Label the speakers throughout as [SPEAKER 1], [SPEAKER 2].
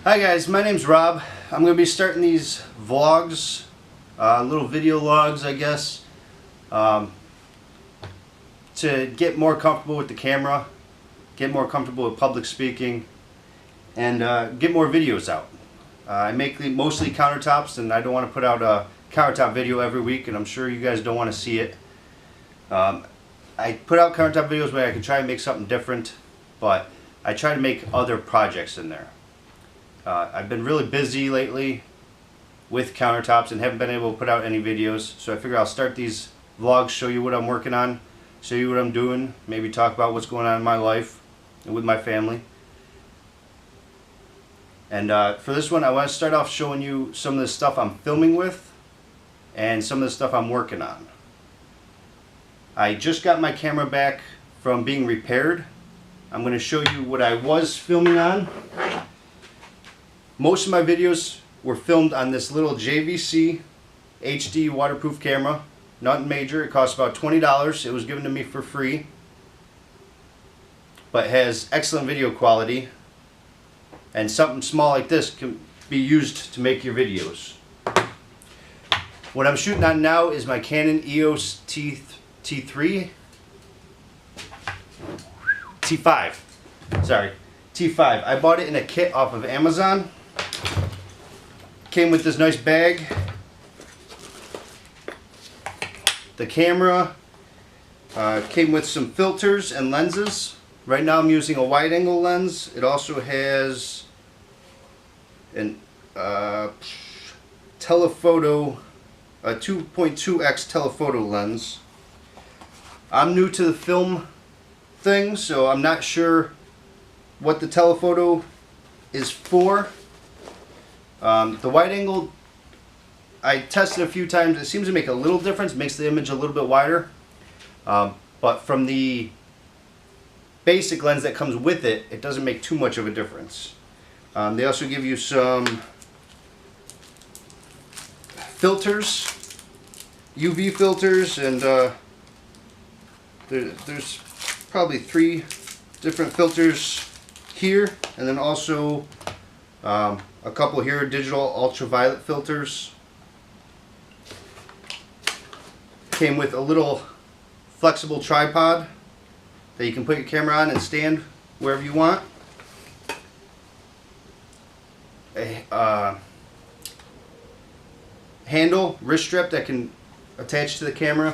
[SPEAKER 1] Hi guys, my name's Rob. I'm going to be starting these vlogs, little video logs I guess, to get more comfortable with the camera, get more comfortable with public speaking, and get more videos out. I make mostly countertops, and I don't want to put out a countertop video every week, and I'm sure you guys don't want to see it. I put out countertop videos where I can try and make something different, but I try to make other projects in there. I've been really busy lately with countertops and haven't been able to put out any videos, so I figure I'll start these vlogs, show you what I'm working on, show you what I'm doing, maybe talk about what's going on in my life and with my family. And for this one I want to start off showing you some of the stuff I'm filming with and some of the stuff I'm working on. I just got my camera back from being repaired. I'm going to show you what I was filming on. Most of my videos were filmed on this little JVC HD waterproof camera. Nothing major. It cost about $20. It was given to me for free, but has excellent video quality, and something small like this can be used to make your videos. What I'm shooting on now is my Canon EOS T5. Sorry, T5. I bought it in a kit off of Amazon. Came with this nice bag. The camera came with some filters and lenses. Right now I'm using a wide angle lens. It also has an telephoto, a 2.2x telephoto lens. I'm new to the film thing, so I'm not sure what the telephoto is for. The wide angle, I tested a few times. It seems to make a little difference, makes the image a little bit wider. But from the basic lens that comes with it, it doesn't make too much of a difference. They also give you some filters, UV filters, and there's probably 3 different filters here, and then also a couple here, digital ultraviolet filters. Came with a little flexible tripod that you can put your camera on and stand wherever you want. A handle, wrist strap that can attach to the camera.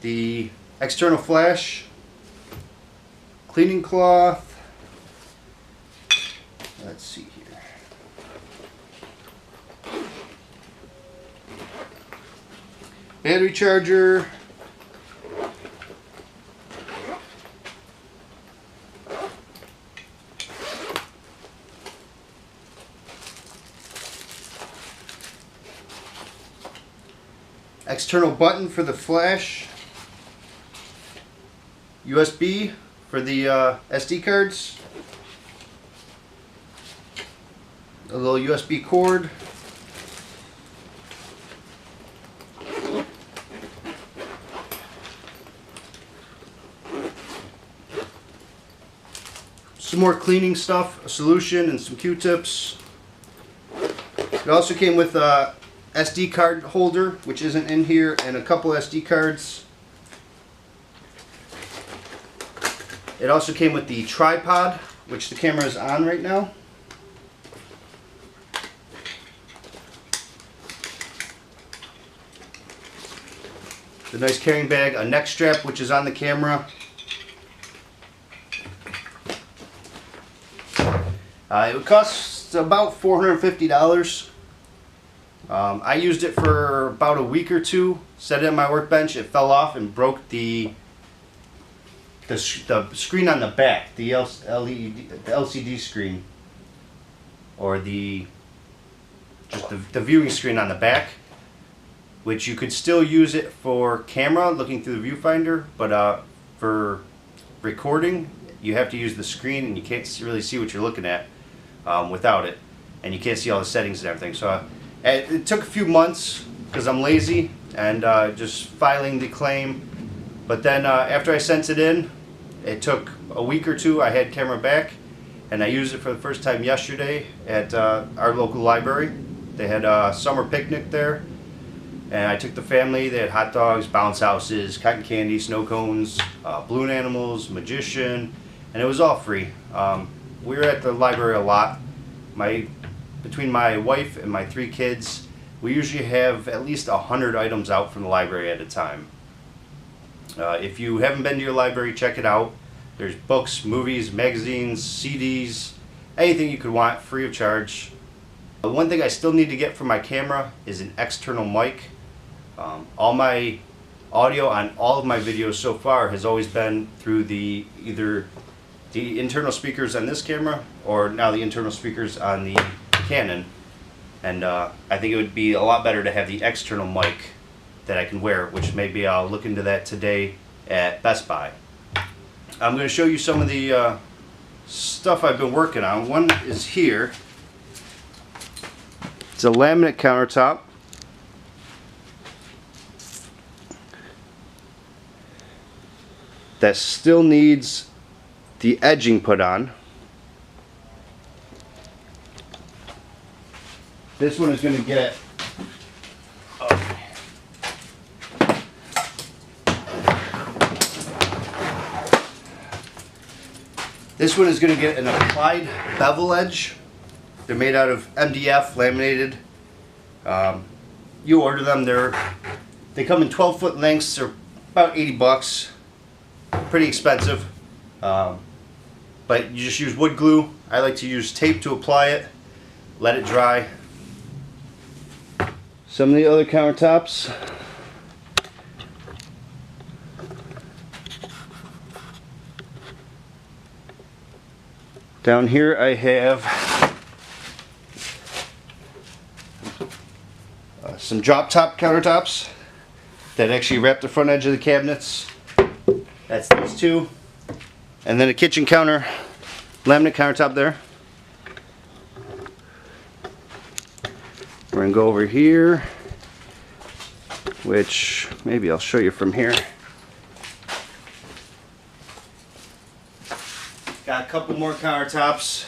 [SPEAKER 1] The external flash, cleaning cloth. Let's see here. Battery charger. External button for the flash. USB for the SD cards. A little USB cord. Some more cleaning stuff, a solution, and some Q-tips. It also came with a SD card holder, which isn't in here, and a couple SD cards. It also came with the tripod, which the camera is on right now. The nice carrying bag, a neck strap which is on the camera. It costs about $450. I used it for about a week or two. Set it on my workbench. It fell off and broke the screen on the back, the LCD screen, or just the viewing screen on the back, which you could still use it for camera, looking through the viewfinder, but for recording you have to use the screen, and you can't really see what you're looking at without it, and you can't see all the settings and everything. So it took a few months because I'm lazy and just filing the claim. But then after I sent it in, it took a week or two. I had camera back, and I used it for the first time yesterday at our local library. They had a summer picnic there, and I took the family. They had hot dogs, bounce houses, cotton candy, snow cones, balloon animals, magician, and it was all free. We were at the library a lot. Between my wife and my 3 kids, we usually have at least 100 items out from the library at a time. If you haven't been to your library, check it out. There's books, movies, magazines, CDs, anything you could want, free of charge. One thing I still need to get for my camera is an external mic. All my audio on all of my videos so far has always been through either the internal speakers on this camera or now the internal speakers on the Canon. And I think it would be a lot better to have the external mic that I can wear, which maybe I'll look into that today at Best Buy. I'm going to show you some of the stuff I've been working on. One is here. It's a laminate countertop. That still needs the edging put on. This one is going to get an applied bevel edge. They're made out of MDF, laminated. You order them. They come in 12-foot lengths. They're about 80 bucks. Pretty expensive. But you just use wood glue. I like to use tape to apply it. Let it dry. Some of the other countertops. Down here I have some drop top countertops that actually wrap the front edge of the cabinets. That's these two. And then a kitchen counter, laminate countertop there. We're going to go over here, which maybe I'll show you from here. Got a couple more countertops,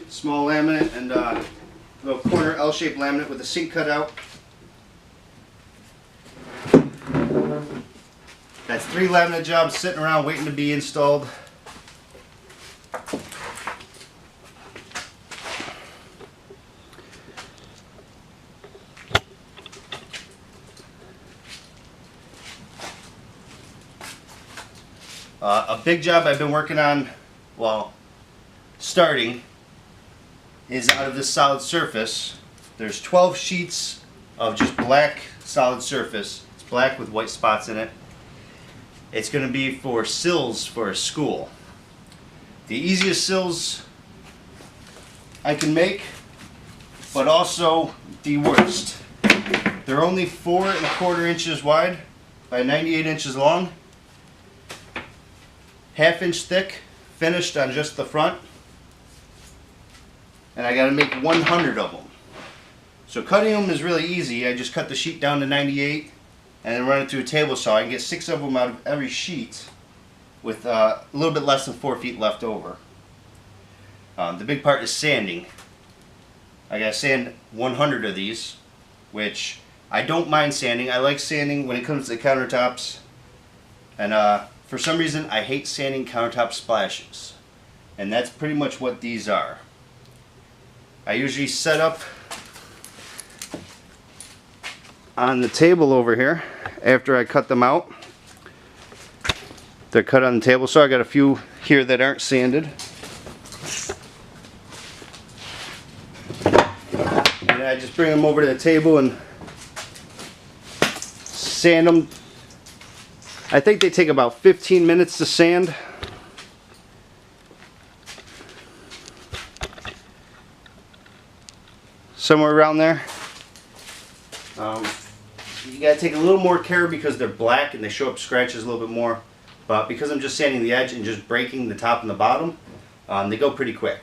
[SPEAKER 1] small laminate and little corner L-shaped laminate with a sink cutout. That's 3 laminate jobs sitting around waiting to be installed. A big job I've been working on, starting, is out of this solid surface. There's 12 sheets of just black solid surface. It's black with white spots in it. It's going to be for sills for a school. The easiest sills I can make, but also the worst. They're only 4¼ inches wide by 98 inches long. Half-inch thick, finished on just the front, and I got to make 100 of them. So cutting them is really easy. I just cut the sheet down to 98 and then run it through a table saw. I can get 6 of them out of every sheet with a little bit less than 4 feet left over. The big part is sanding. I got to sand 100 of these, which I don't mind sanding. I like sanding when it comes to the countertops, and for some reason I hate sanding countertop splashes, and that's pretty much what these are. I usually set up on the table over here after I cut them out. They're cut on the table, so I got a few here that aren't sanded. And I just bring them over to the table and sand them. I think they take about 15 minutes to sand. Somewhere around there. You gotta take a little more care because they're black and they show up scratches a little bit more. But because I'm just sanding the edge and just breaking the top and the bottom, they go pretty quick.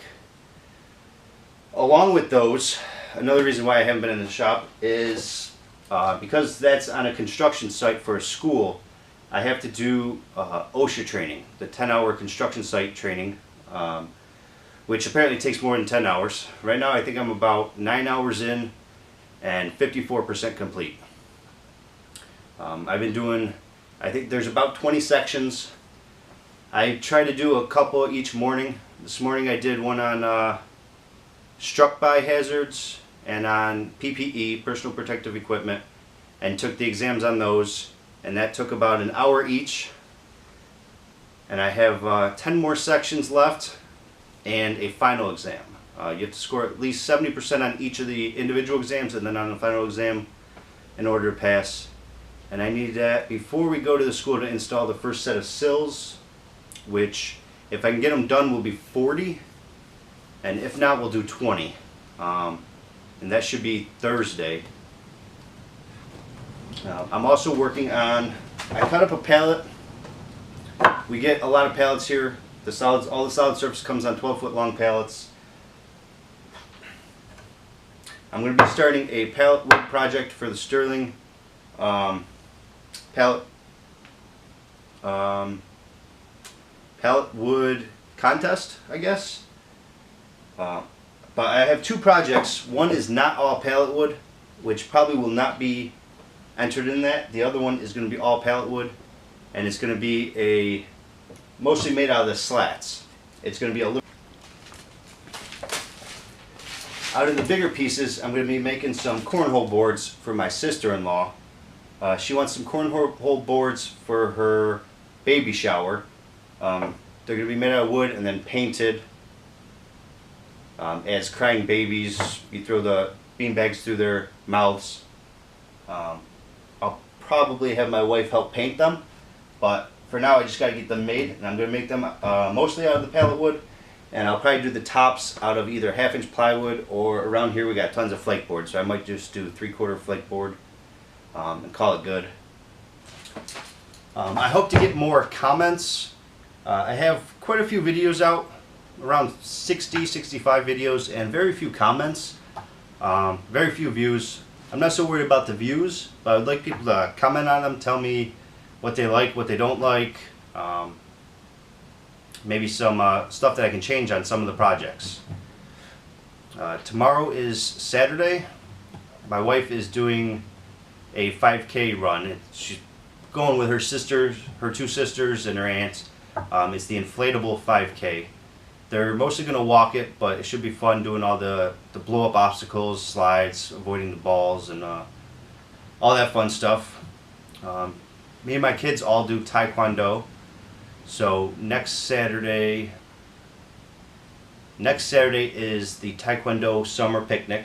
[SPEAKER 1] Along with those, another reason why I haven't been in the shop is because that's on a construction site for a school. I have to do OSHA training, the 10-hour construction site training. which apparently takes more than 10 hours. Right now I think I'm about 9 hours in and 54% complete. I've been doing, I think there's about 20 sections. I try to do a couple each morning. This morning I did one on struck by hazards and on PPE, personal protective equipment, and took the exams on those, and that took about an hour each. And I have 10 more sections left and a final exam. You have to score at least 70% on each of the individual exams and then on the final exam in order to pass. And I need that before we go to the school to install the first set of sills, which if I can get them done will be 40, and if not we'll do 20. And that should be Thursday. I'm also working on, I cut up a pallet. We get a lot of pallets here. All the solid surface comes on 12-foot long pallets. I'm going to be starting a pallet wood project for the Sterling pallet wood contest, I guess. But I have two projects. One is not all pallet wood, which probably will not be entered in that. The other one is going to be all pallet wood, and it's going to be mostly made out of the slats. It's going to be a little. Out of the bigger pieces, I'm going to be making some cornhole boards for my sister-in-law. She wants some cornhole boards for her baby shower. They're going to be made out of wood and then painted as crying babies. You throw the beanbags through their mouths. I'll probably have my wife help paint them, but for now I just got to get them made, and I'm going to make them mostly out of the pallet wood. And I'll probably do the tops out of either 1/2-inch plywood, or around here we got tons of flake board, so I might just do 3/4 flake board and call it good. I hope to get more comments. I have quite a few videos out, around 60-65 videos, and very few comments, very few views. I'm not so worried about the views, but I would like people to comment on them, tell me what they like, what they don't like. Maybe some stuff that I can change on some of the projects. Tomorrow is Saturday. My wife is doing a 5K run. She's going with her sisters, her two sisters and her aunt. It's the inflatable 5K. They're mostly going to walk it, but it should be fun doing all the blow up obstacles, slides, avoiding the balls, and all that fun stuff. Me and my kids all do Taekwondo. So next Saturday is the Taekwondo summer picnic.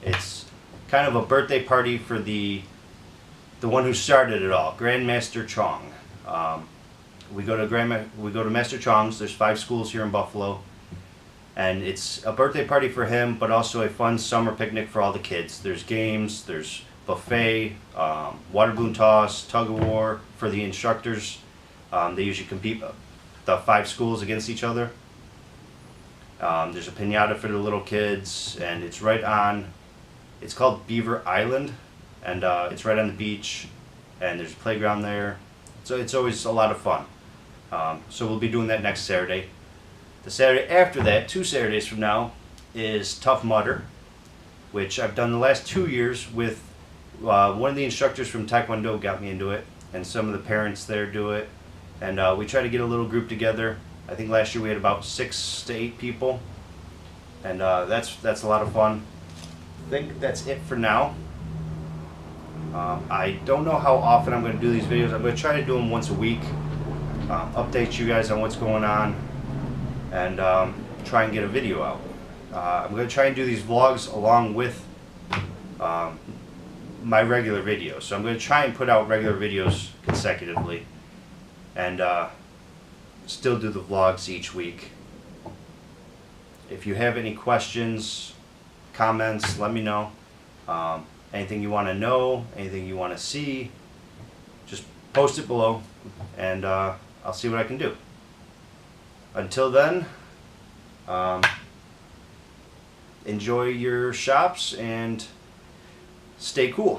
[SPEAKER 1] It's kind of a birthday party for the one who started it all, Grandmaster Chong. We go to Master Chong's. There's 5 schools here in Buffalo, and it's a birthday party for him, but also a fun summer picnic for all the kids. There's games, there's buffet, water balloon toss, tug of war for the instructors. They usually compete the 5 schools against each other. There's a piñata for the little kids, and it's it's called Beaver Island, and it's right on the beach, and there's a playground there. So it's always a lot of fun. So we'll be doing that next Saturday. The Saturday after that, 2 Saturdays from now, is Tough Mudder, which I've done the last 2 years with one of the instructors from Taekwondo got me into it, and some of the parents there do it. And we try to get a little group together. I think last year we had about 6 to 8 people, and that's a lot of fun. I think that's it for now. I don't know how often I'm going to do these videos. I'm going to try to do them once a week, update you guys on what's going on, and try and get a video out. I'm going to try and do these vlogs along with my regular videos. So I'm going to try and put out regular videos consecutively, and still do the vlogs each week. If you have any questions, comments, let me know. Anything you want to know, anything you want to see, just post it below, and I'll see what I can do. Until then, enjoy your shops and stay cool.